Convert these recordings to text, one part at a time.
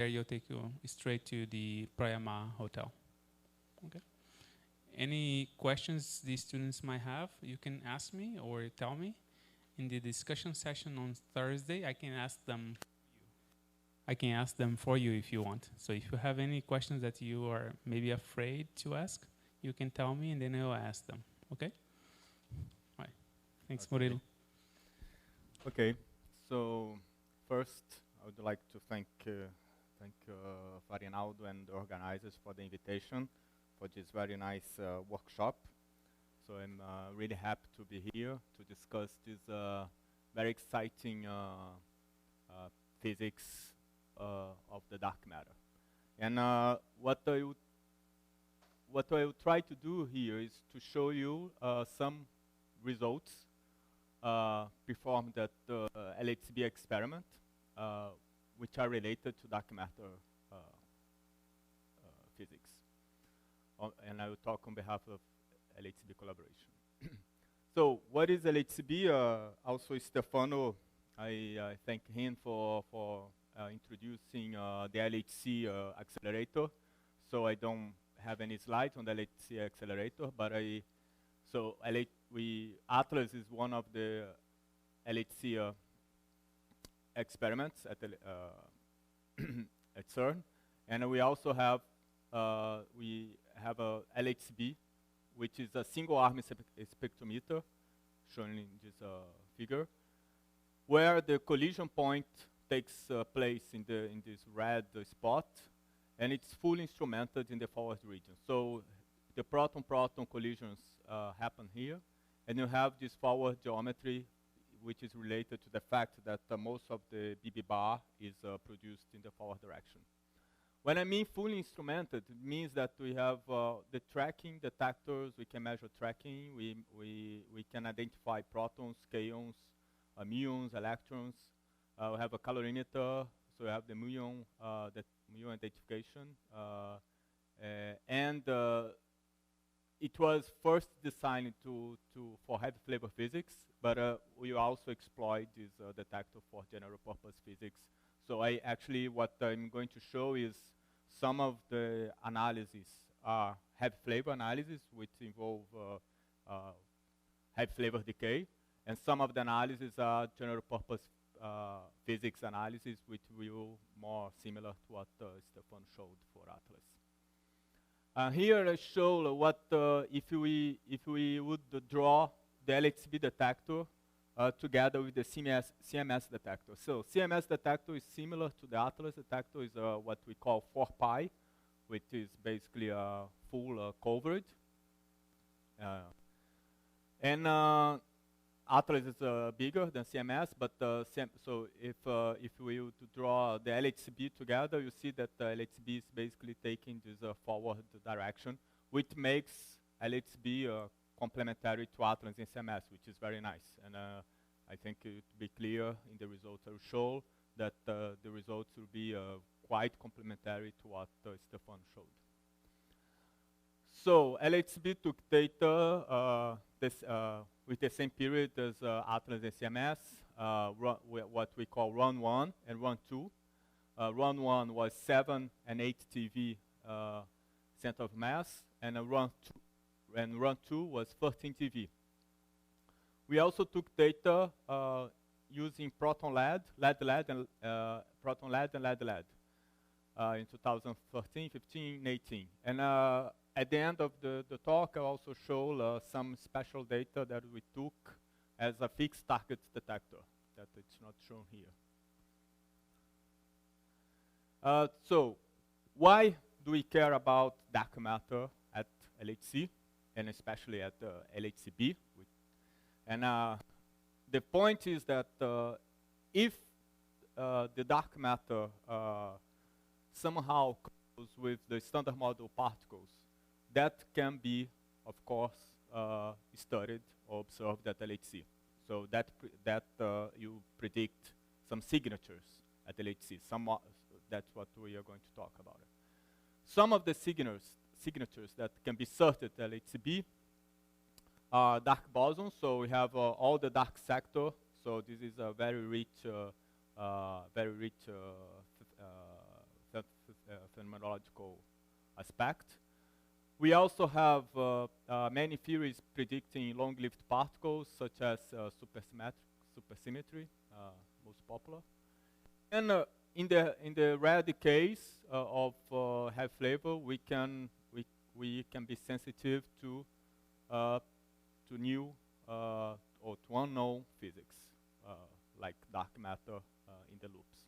There you'll take you straight to the Prayama Hotel. Okay. Any questions these students might have, you can ask me or tell me. In the discussion session on Thursday, I can ask them for you if you want. So if you have any questions that you are maybe afraid to ask, you can tell me and then I'll ask them. Okay? All right. Thanks, Okay. Murilo. Okay. So first, I would like to thank Farinaldo and the organizers for the invitation for this very nice workshop. So I'm really happy to be here to discuss this very exciting physics of the dark matter. And what I will try to do here is to show you some results performed at the LHCb experiment, which are related to dark matter physics. And I will talk on behalf of LHCb collaboration. So what is LHCb? Also Stefano, I thank him for introducing the LHC accelerator. So I don't have any slides on the LHC accelerator, but Atlas is one of the LHC experiments at at CERN, and we also have a LHCb, which is a single-arm spectrometer, shown in this figure, where the collision point takes place in this red spot, and it's fully instrumented in the forward region. So the proton-proton collisions happen here, and you have this forward geometry, which is related to the fact that most of the BB bar is produced in the forward direction. When I mean fully instrumented, it means that we have the tracking detectors. We can measure tracking. We can identify protons, kaons, muons, electrons. We have a calorimeter, so we have the muon identification. It was first designed for heavy flavor physics, but we also exploit this detector for general purpose physics. So what I'm going to show is some of the analyses are heavy flavor analysis, which involve heavy flavor decay, and some of the analyses are general purpose physics analysis, which will more similar to what Stefan showed for Atlas. Here I show what if we would draw the LHCb detector together with the CMS detector. So CMS detector is similar to the Atlas detector, is what we call 4-pi, which is basically a full coverage. Atlas is bigger than CMS, but so if we were to draw the LHCb together, you see that the LHCb is basically taking this forward direction, which makes LHCb complementary to Atlas and CMS, which is very nice. And I think it will be clear in the results I will show that the results will be quite complementary to what Stefan showed. So LHCb took data with the same period as Atlas and CMS, what we call run 1 and run 2. Run 1 was 7 and 8 TeV center of mass, and run 2 was 13 TeV. We also took data using proton lead, and proton lead and lead in 2013, 15, 18. And at the end of the talk, I also show some special data that we took as a fixed target detector, that it's not shown here. So why do we care about dark matter at LHC, and especially at LHCb? And the point is that if the dark matter somehow goes with the standard model particles, that can be, of course, studied or observed at LHC. So that you predict some signatures at LHC. That's what we are going to talk about. Some of the signatures that can be searched at LHCb are dark bosons. So we have all the dark sector. So this is a very rich phenomenological aspect. We also have many theories predicting long-lived particles, such as supersymmetry, most popular. And in the rare decays of half flavor, we can be sensitive to new or to unknown physics, like dark matter in the loops.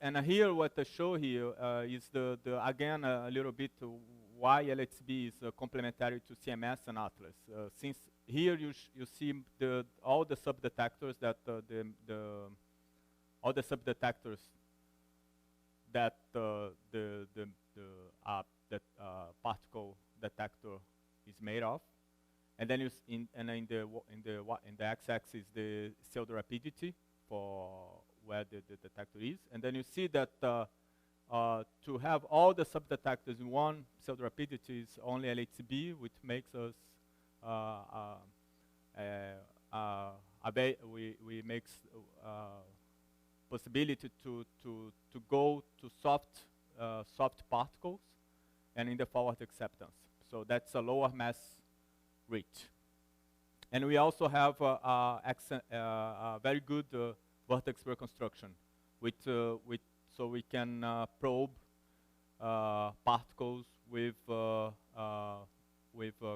And here, what I show here is again a little bit why LHCb is complementary to CMS and Atlas. Since here you see all the subdetectors that all the subdetectors that particle detector is made of, and then in the x-axis the pseudo rapidity for where the detector is, and then you see that to have all the subdetectors in one pseudo rapidity is only LHCb, which makes us we makes possibility to go to soft particles and in the forward acceptance. So that's a lower mass reach. And we also have a very good vortex reconstruction, so we can probe particles with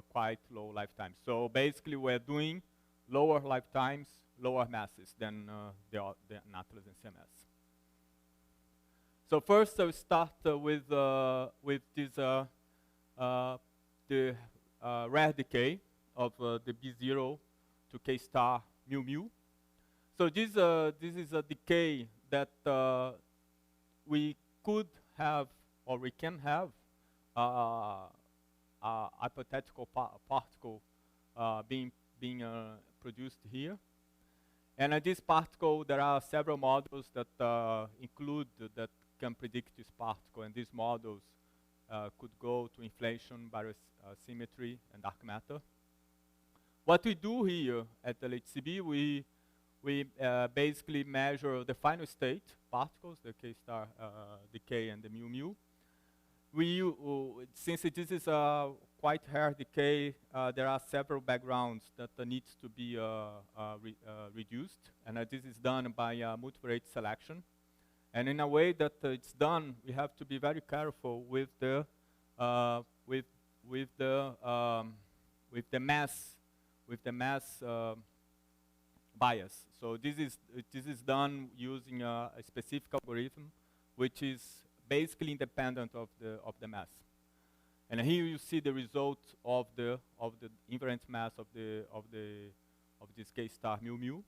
quite low lifetimes. So basically, we're doing lower lifetimes, lower masses than the Atlas and CMS. So first, I'll start with this the rare decay of the B0 to K star mu mu. So this is a decay that we could have, or we can have, a hypothetical particle being produced here. And this particle, there are several models that that can predict this particle, and these models could go to inflation, barosymmetry, and dark matter. What we do here at LHCb, we basically measure the final state particles, the K star decay and the mu mu. Since this is a quite rare decay, there are several backgrounds that needs to be reduced, and this is done by multivariate selection. And in a way that it's done, we have to be very careful with the mass bias. So this is done using a specific algorithm, which is basically independent of the mass. And here you see the result of the invariant mass of this K star mu mu.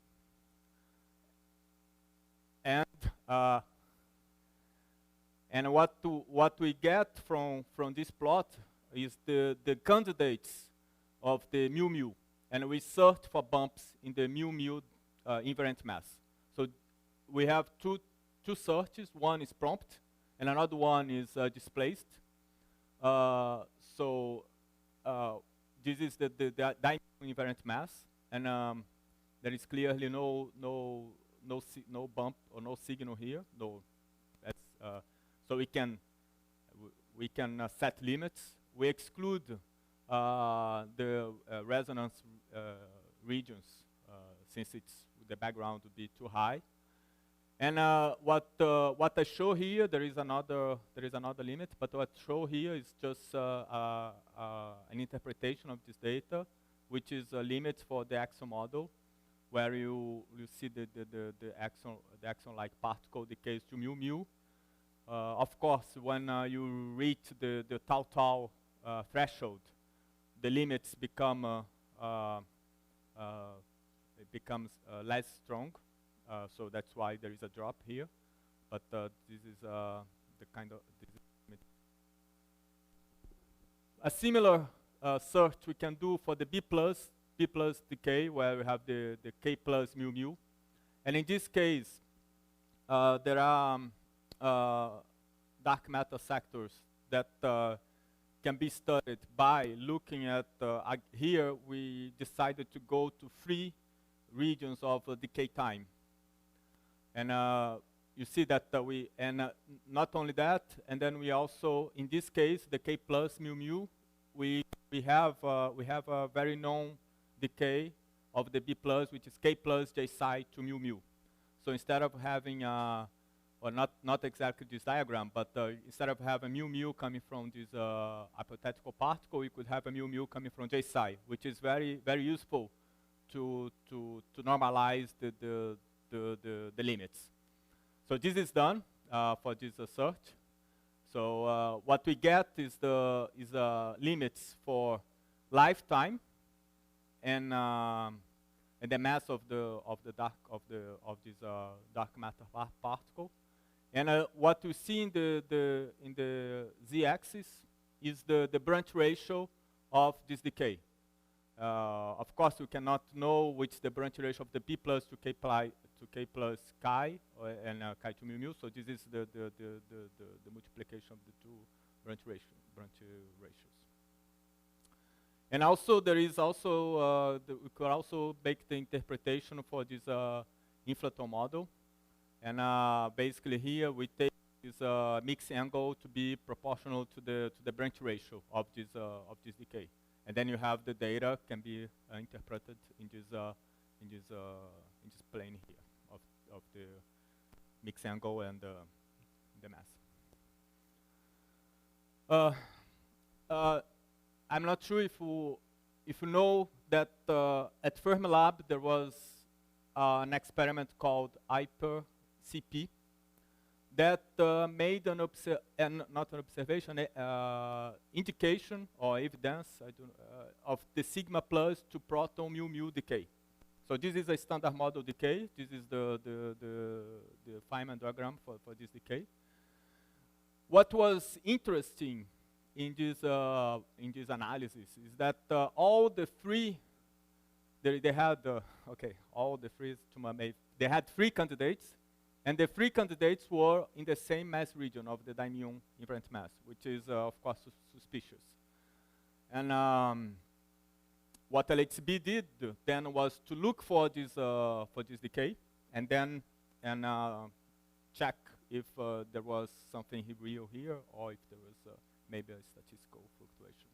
And what we get from this plot is the candidates of the mu mu, and we search for bumps in the mu mu invariant mass. So we have two searches. One is prompt, and another one is displaced. This is the dimensional invariant mass, and there is clearly no bump or no signal here. No, that's so we can set limits. We exclude the resonance regions since the background would be too high. And what I show here, there is another limit, but what I show here is just an interpretation of this data, which is a limit for the axon model, where you see the axon-like particle decays to mu mu. Of course, when you reach the tau threshold, the limits become it becomes less strong. So that's why there is a drop here. But this is the kind of a similar search we can do for the B plus decay, where we have the K plus mu mu. And in this case, there are dark matter sectors that can be studied by looking at, here we decided to go to 3 regions of decay time. And you see that not only that, and then we also, in this case, the K plus mu mu, we have a very known decay of the B plus, which is K plus J psi to mu mu. So instead of having, or not exactly this diagram, but instead of having mu mu coming from this hypothetical particle, we could have a mu mu coming from J psi, which is very, very useful to normalize the limits. So this is done for this search. So what we get is the limits for lifetime and the mass of this dark matter particle. And what we see in the z-axis is the branch ratio of this decay. Of course, we cannot know which the branch ratio of the B plus to K plus chi and chi to mu mu. So this is the multiplication of the two branch ratios. And also there is also we could also make the interpretation for this inflaton model. And basically here we take this mixed angle to be proportional to the branch ratio of this decay. And then you have the data can be interpreted in this plane here of the mixed angle and the mass. I'm not sure if you know that at Fermilab there was an experiment called LHCb that made not an observation, indication or evidence of the sigma plus to proton mu mu decay. So this is a standard model decay. This is the Feynman diagram for this decay. What was interesting in this analysis is that all the three they had they had three candidates. And the three candidates were in the same mass region of the dimuon invariant mass, which is, of course, suspicious. And what LHCb did then was to look for this decay, and then check if there was something real here, or if there was maybe a statistical fluctuation.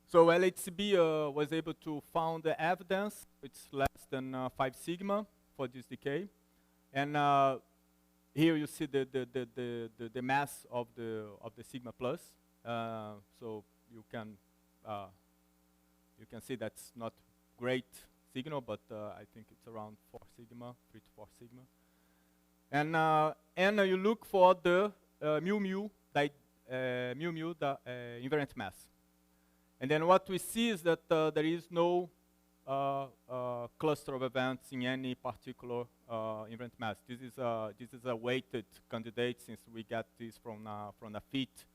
So LHCb was able to find the evidence. It's less than 5 sigma for this decay. And here you see the mass of the sigma plus. So you can see that's not great signal, but I think it's around 4 sigma, 3 to 4 sigma. And you look for the mu mu invariant mass. And then what we see is that there is no cluster of events in any particular invariant mass. This is a weighted candidate since we get this from a fit.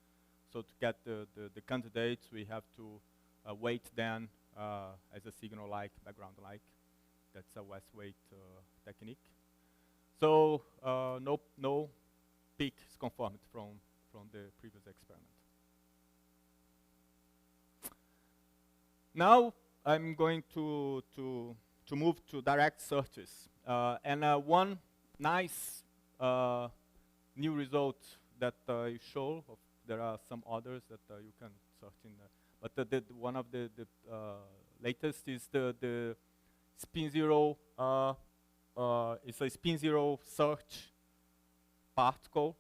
So to get the candidates, we have to weight them as a signal like, background like. That's a West weight technique. So no peak is confirmed from the previous experiment. Now I'm going to move to direct searches. And one nice new result that you show, there are some others that you can search in there. But one of the latest is the spin zero, it's a spin zero search particle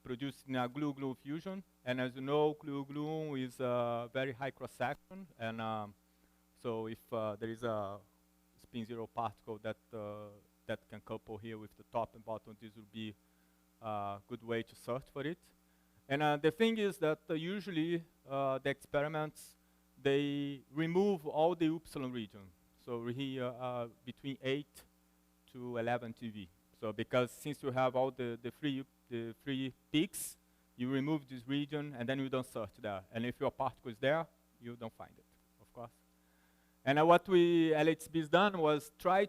produced in a glue-glue fusion. And as you know, glue-glue is a very high cross-section. And so if there is a spin zero particle that can couple here with the top and bottom, this would be a good way to search for it. And the thing is that usually the experiments, they remove all the epsilon region. So here between 8 to 11 TeV. So because since you have all the three peaks, you remove this region and then you don't search there. And if your particle is there, you don't find it, of course. And what LHCb has done was try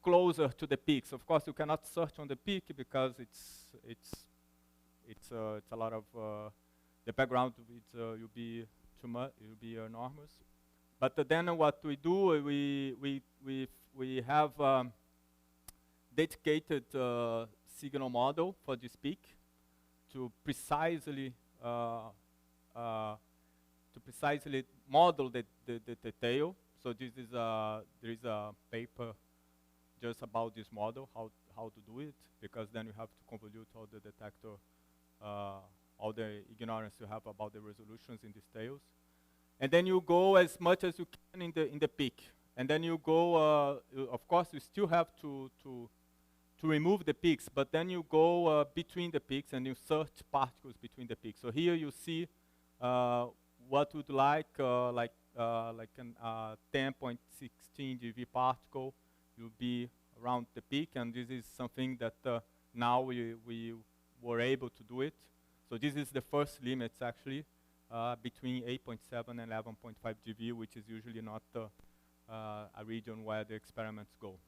closer to the peaks. Of course, you cannot search on the peak because it's a lot of the background. Will be too much. It will be enormous. But then what we do, we have dedicated signal model for this peak to precisely model the tail. So this is there is a paper just about this model, how to do it, because then you have to convolute all the detector, all the ignorance you have about the resolutions in these tails. And then you go as much as you can in the peak. And then you go, of course, you still have to remove the peaks, but then you go between the peaks and you search particles between the peaks. So here you see what would like an 10.16 GeV particle will be around the peak, and this is something that now we were able to do it. So this is the first limits actually between 8.7 and 11.5 GeV, which is usually not a region where the experiments go.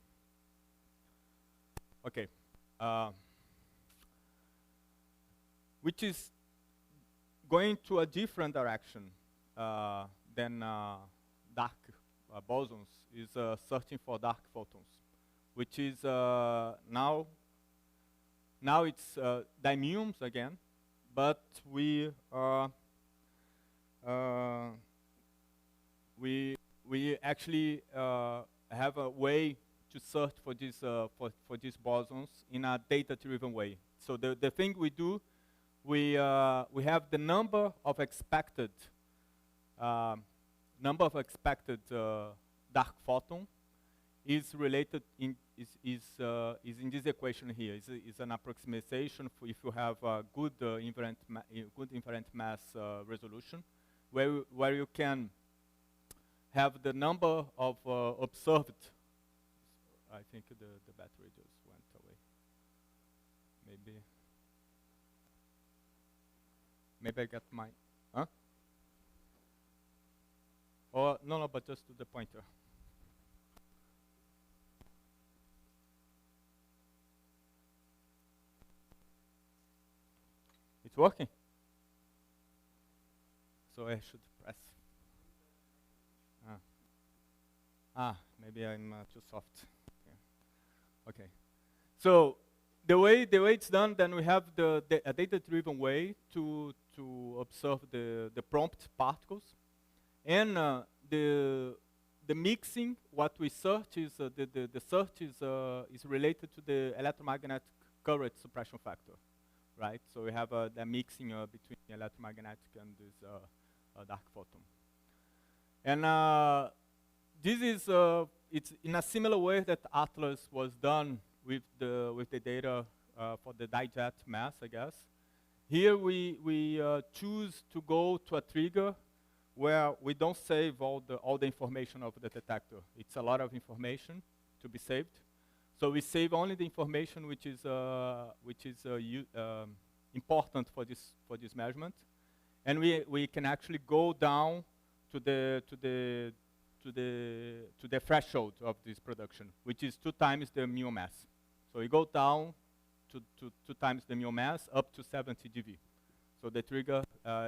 Okay, which is going to a different direction than dark bosons, is searching for dark photons, which is now it's dimuons again, but we actually have a way to search for these bosons in a data-driven way. So the thing we do, we have the number of expected dark photon is related is in this equation here. Is an approximation for if you have a good invariant mass resolution, where you can have the number of observed. I think the battery just went away. Maybe I got my, huh? Or no, but just to the pointer. It's working. So I should press. Maybe I'm too soft. Okay. So the way it's done, then we have a data-driven way to observe the prompt particles, and the mixing. What we search is the search is related to the electromagnetic current suppression factor, right? So we have the mixing between the electromagnetic and this dark photon, and this is it's in a similar way that Atlas was done with the data for the dijet mass, I guess. Here we choose to go to a trigger where we don't save all the information of the detector. It's a lot of information to be saved, so we save only the information which is important for this measurement, and we can actually go down to the threshold of this production, which is 2 times the mu mass. So we go down to 2 times the mu mass up to 70 GeV. So the trigger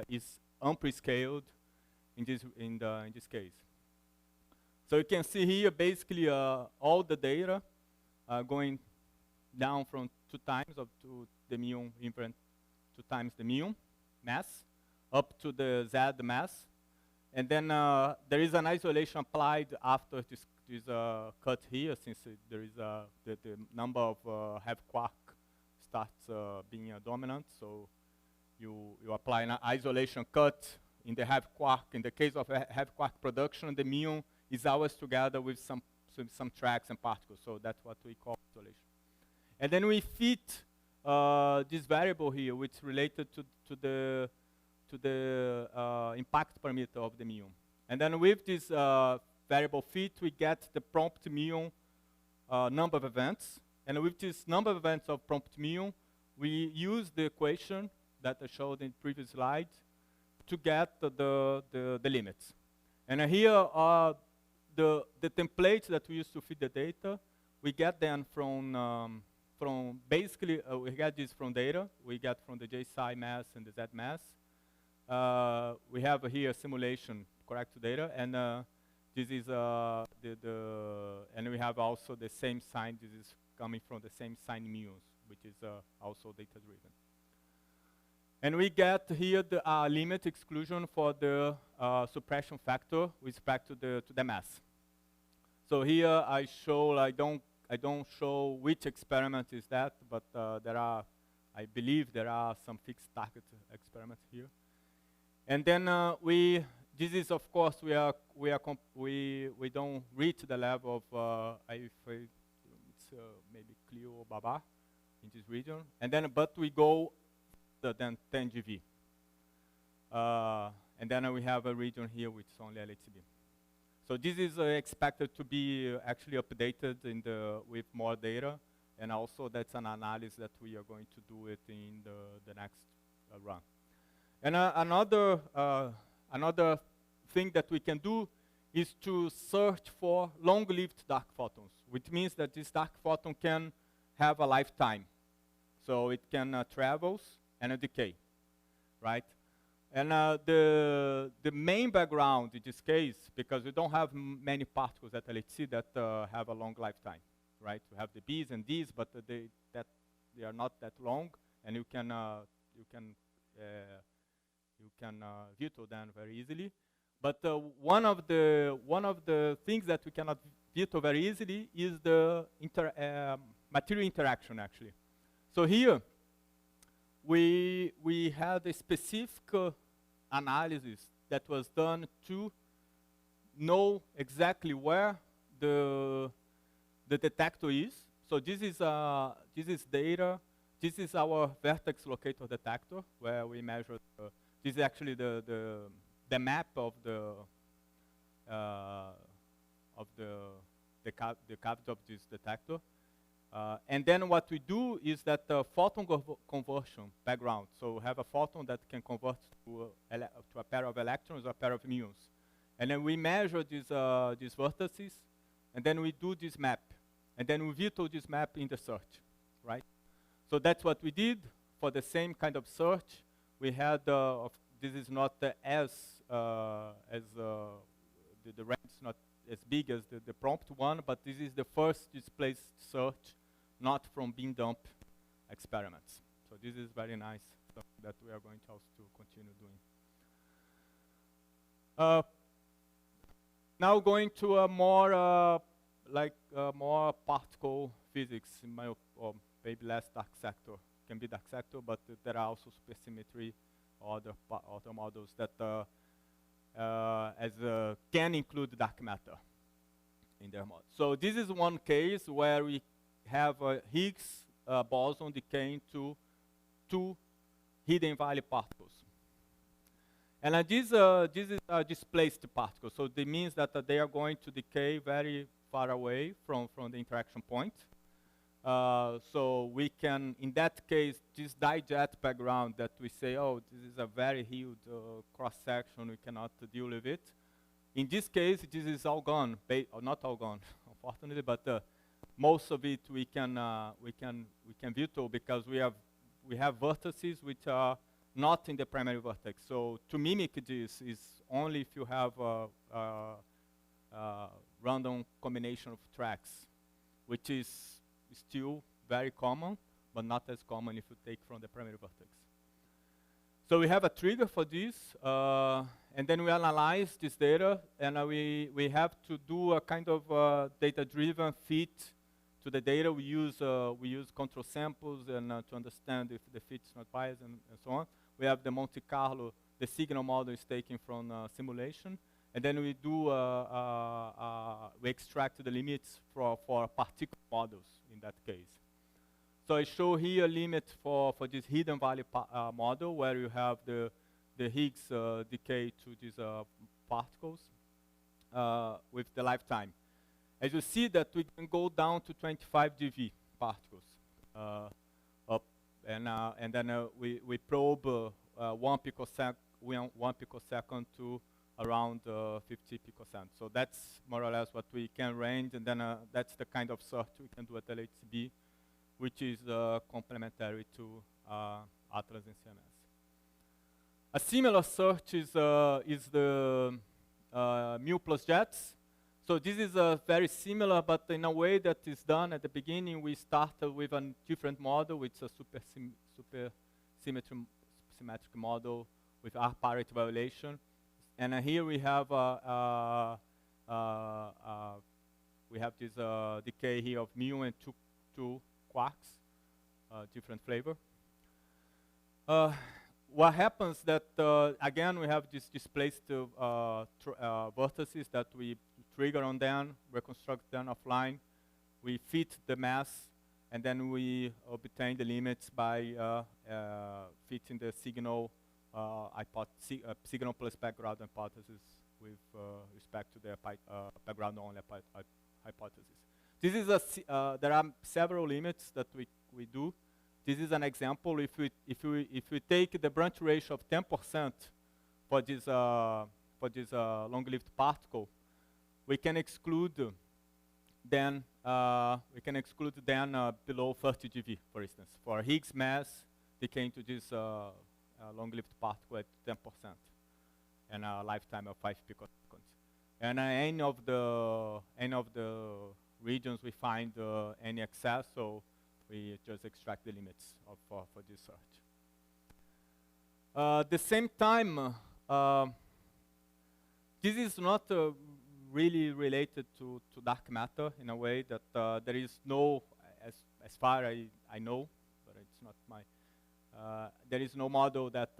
is ampli-scaled in this case. So you can see here basically all the data going down from 2 times up to the mu invariant 2 times the mu mass up to the Z mass. And then there is an isolation applied after this cut here, since there is the number of half quark starts being dominant. So you apply an isolation cut in the half quark. In the case of half quark production, the mu is always together with some tracks and particles. So that's what we call isolation. And then we fit this variable here, which is related to the impact parameter of the muon. And then with this variable fit, we get the prompt muon number of events. And with this number of events of prompt muon, we use the equation that I showed in the previous slide to get the limits. And here are the templates that we use to feed the data. We get them from basically, we get this from data. We get from the J psi mass and the Z mass. We have here a simulation correct to data, and this is and we have also the same sign. This is coming from the same sign muons, which is also data-driven. And we get here the limit exclusion for the suppression factor with respect to the mass. So here I show, I don't show which experiment is that, but I believe there are some fixed target experiments here. And then this is of course we don't reach the level of it's maybe Clio or Baba in this region, and then but we go than 10 GV, and then we have a region here which is only LHCb. So this is expected to be actually updated with more data, and also that's an analysis that we are going to do it in the next run. And another thing that we can do is to search for long-lived dark photons, which means that this dark photon can have a lifetime. So it can travels and decay, right? And the main background in this case, because we don't have many particles at LHC that have a long lifetime, right? We have the B's and D's, but they are not that long, and you can veto them very easily. But one of the things that we cannot veto very easily is the material interaction, actually. So here we had a specific analysis that was done to know exactly where the detector is. So this is data. This is our vertex locator detector, where we measure. This is actually the map of the cavity of this detector. And then what we do is that photon conversion background. So we have a photon that can convert to a pair of electrons or a pair of muons. And then we measure these vertices, and then we do this map. And then we veto this map in the search, right? So that's what we did for the same kind of search. We had, this is not as the range is not as big as the prompt one, but this is the first displaced search, not from bin dump experiments. So this is very nice stuff that we are going to also continue doing. Now going to a more more particle physics, or maybe less dark sector. Can be dark sector, but there are also supersymmetry or other models that can include dark matter in their model. So this is one case where we have a Higgs boson decaying to 2 hidden valley particles. And these are displaced particles, so it means that they are going to decay very far away from the interaction point. So we can, in that case, this dijet background that we say, oh, this is a very huge cross-section, we cannot deal with it. In this case, this is all gone, or not all gone, unfortunately, but most of it we can veto because we have vertices which are not in the primary vertex. So to mimic this is only if you have a random combination of tracks, which is still very common, but not as common if you take from the primary vertex. So we have a trigger for this, and then we analyze this data, and we have to do a kind of data-driven fit to the data. We use control samples and to understand if the fit is not biased and so on. We have the Monte Carlo, the signal model is taken from simulation, and then we do we extract the limits for particle models in that case. So I show here a limit for this hidden valley model where you have the Higgs decay to these particles with the lifetime. As you see that we can go down to 25 GeV particles up, and then we probe 1 picosecond to around 50 picosecond. So that's more or less what we can range, and then that's the kind of search we can do at LHCb, which is complementary to Atlas and CMS. A similar search is the mu plus jets. So this is very similar, but in a way that is done at the beginning. We started with a different model. It's a super symmetric model with R parity violation. And here we have this decay here of mu and two quarks, different flavor. What happens that, again, we have this displaced vertices that we trigger on them, reconstruct them offline. We fit the mass, and then we obtain the limits by fitting the signal signal plus background hypothesis with respect to the background only hypothesis. This is there are several limits that we do. This is an example. If we take the branch ratio of 10% for this long-lived particle, we can exclude then below 30 GeV, for instance, for Higgs mass decaying to this long-lived particle at 10% and a lifetime of 5 picoseconds. And any of the regions we find any excess, so we just extract the limits for this search. At the same time, this is not really related to dark matter in a way that there is no, as far as I know, but it's not my, there is no model that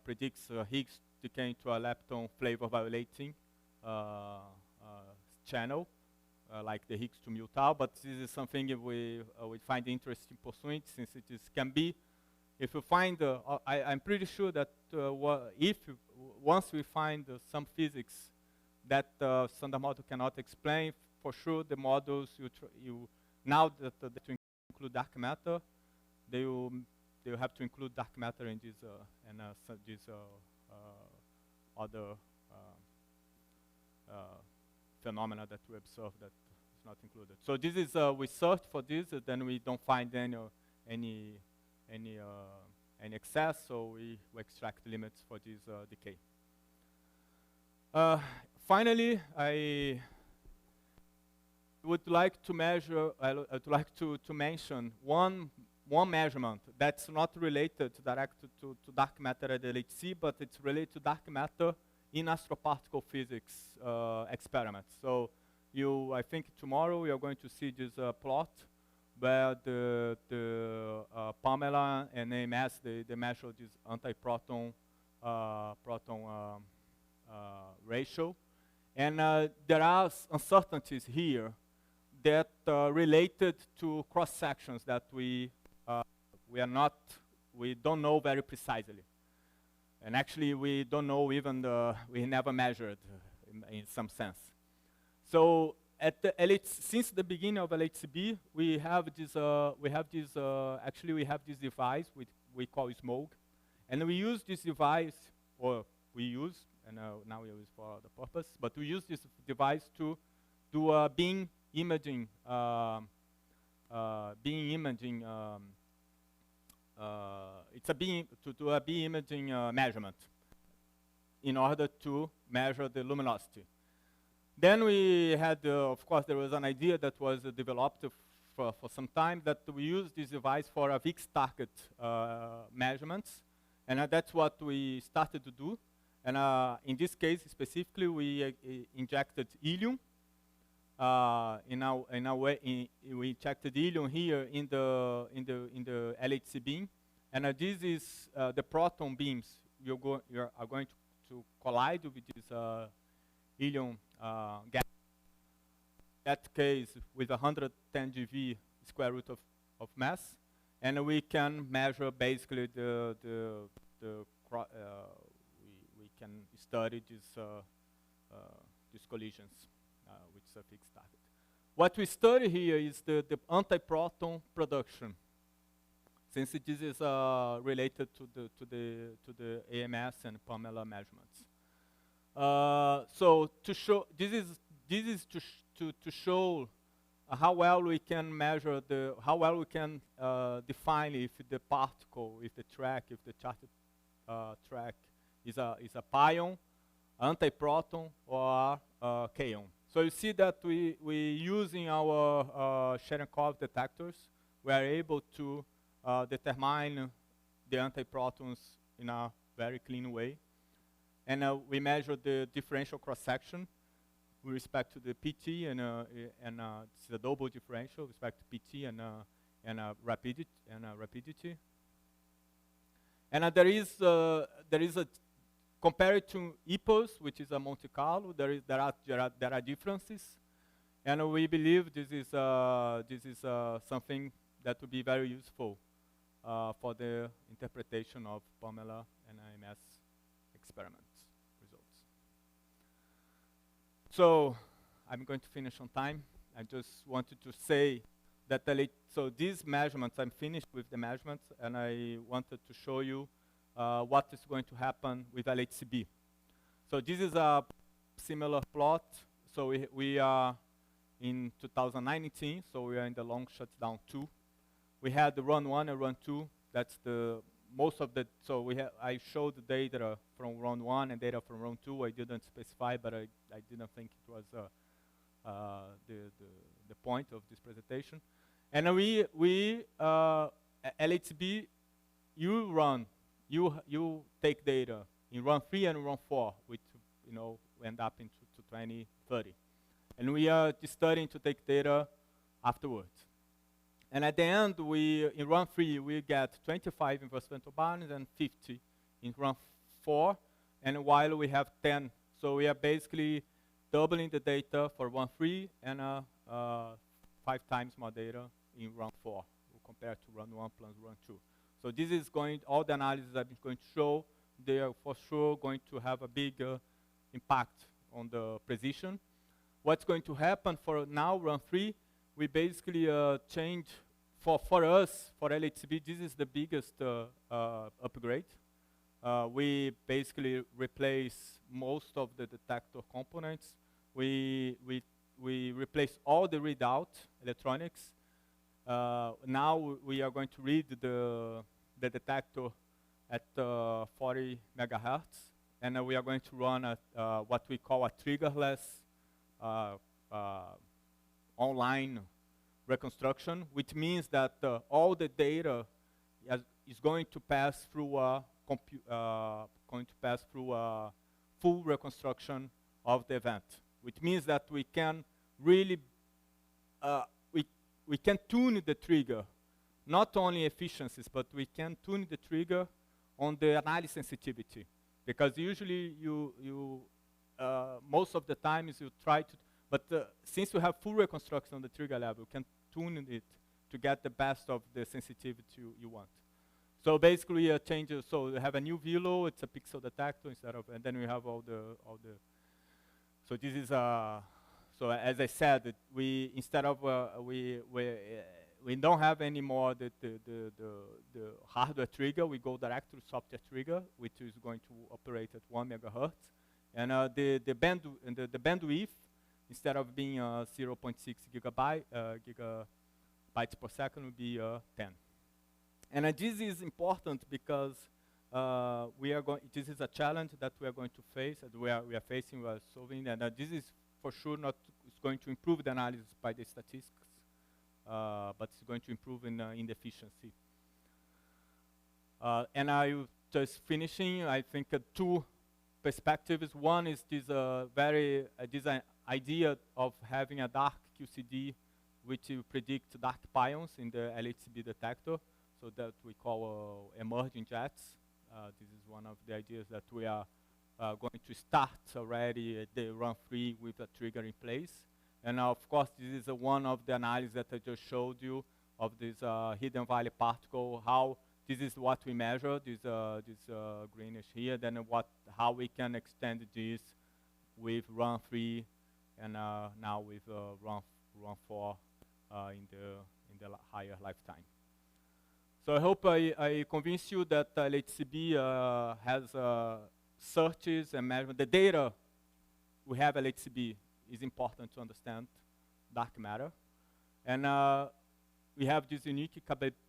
predicts Higgs decaying to a lepton flavor violating channel. Like the Higgs to mu tau, but this is something we find interesting pursuing, since it can be, if you find, I'm pretty sure that once we find some physics that standard model cannot explain, for sure the models now that to include dark matter, they will have to include dark matter in this these other phenomena that we observe that is not included. So this is we search for this, then we don't find any excess, so we extract limits for this decay. Finally, I would like to measure. I'd like to mention one measurement that's not related directly to dark matter at LHC, but it's related to dark matter in astroparticle physics experiments. So I think tomorrow we are going to see this plot where the Pamela and AMS, they measure this antiproton proton ratio. And there are uncertainties here that related to cross sections that we don't know very precisely. And actually, we don't know even we never measured in some sense. So at the since the beginning of LHCb, we have this device we call SMOG, and we use this device, now we use for the purpose, but we use this device to do beam imaging. It's a beam to do a beam imaging measurement in order to measure the luminosity. Then we had, of course, there was an idea that was developed for some time that we use this device for a fixed target measurements, and that's what we started to do. And in this case specifically, we injected helium. We injected helium here in the LHC beam, and this is the proton beams. You are going to collide with this helium gas. That case with 110 GeV square root of mass, and we can measure basically we can study these collisions with a fixed target. What we study here is the antiproton production, since this is related to the AMS and Pamela measurements. So to show this is to show how well we can measure how well we can define if the particle, if the charged track is a pion, antiproton, or kaon. So you see that we using our Cherenkov detectors, we are able to determine the antiprotons in a very clean way. And we measure the differential cross-section with respect to the PT, and it's a double differential with respect to PT and rapidity. And there is a, compared to EPOS, which is a Monte Carlo, there are differences, and we believe this is something that will be very useful for the interpretation of Pamela and IMS experiments results. So I'm going to finish on time. I just wanted to say that so these measurements, I'm finished with the measurements, and I wanted to show you what is going to happen with LHCb. So this is a similar plot. So we are in 2019, so we are in the long shutdown 2. We had the run 1 and run 2. That's the most of the, so I showed the data from run 1 and data from run 2. I didn't specify, but I didn't think it was the point of this presentation. And LHCb, you take data in run 3 and run 4, which end up into 2030. And we are studying to take data afterwards. And at the end, in run 3, we get 25 inverse Vento barons and 50 in run 4, and while we have 10. So we are basically doubling the data for run 3 and 5 times more data in run 4 compared to run 1 plus run 2. So this is all the analysis I'm going to show, they are for sure going to have a big impact on the precision. What's going to happen for now, run 3, we basically change, for us, for LHCb, this is the biggest upgrade. We basically replace most of the detector components. We replace all the readout electronics. Now we are going to read the detector at 40 megahertz, and we are going to run what we call a triggerless online reconstruction, which means that all the data is going to pass through a full reconstruction of the event, which means that we can really we can tune the trigger, not only efficiencies, but we can tune the trigger on the analysis sensitivity, because usually most of the times you try to, but since you have full reconstruction on the trigger level, you can tune it to get the best of the sensitivity you want. So basically, changes. So we have a new velo. It's a pixel detector instead of, and then we have all the. So this is so as I said, we instead of we don't have anymore the hardware trigger. We go direct to software trigger, which is going to operate at 1 megahertz, and the bandwidth, instead of being 0.6 gigabytes per second, will be 10. And this is important because this is a challenge that we are going to face, that we are facing, we are solving, and this is for sure not it's going to improve the analysis by the statistics, but it's going to improve in the efficiency. And I just finishing, I think two perspectives. One is this this idea of having a dark QCD which will predict dark pions in the LHCb detector, so that we call emerging jets. This is one of the ideas that we are going to start already at the run 3 with a trigger in place. And of course, this is one of the analyses that I just showed you of this hidden valley particle, how this is what we measure, this greenish here, then how we can extend this with run 3 and now with run 4 in the higher lifetime. So I hope I convinced you that LHCb has searches and measurement. The data we have LHCb is important to understand dark matter. And we have this unique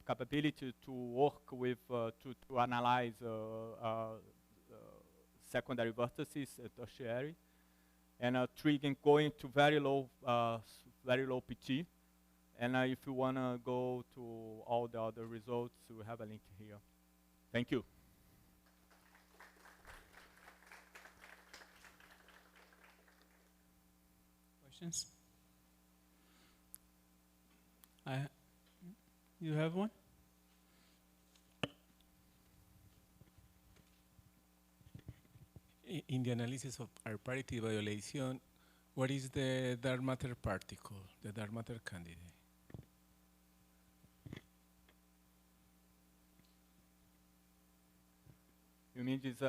capability to work with, to analyze secondary vertices at tertiary. and triggering going to very low PT. And if you want to go to all the other results, we have a link here. Thank you. Questions? You have one? In the analysis of our parity violation, what is the dark matter particle, the dark matter candidate? You mean this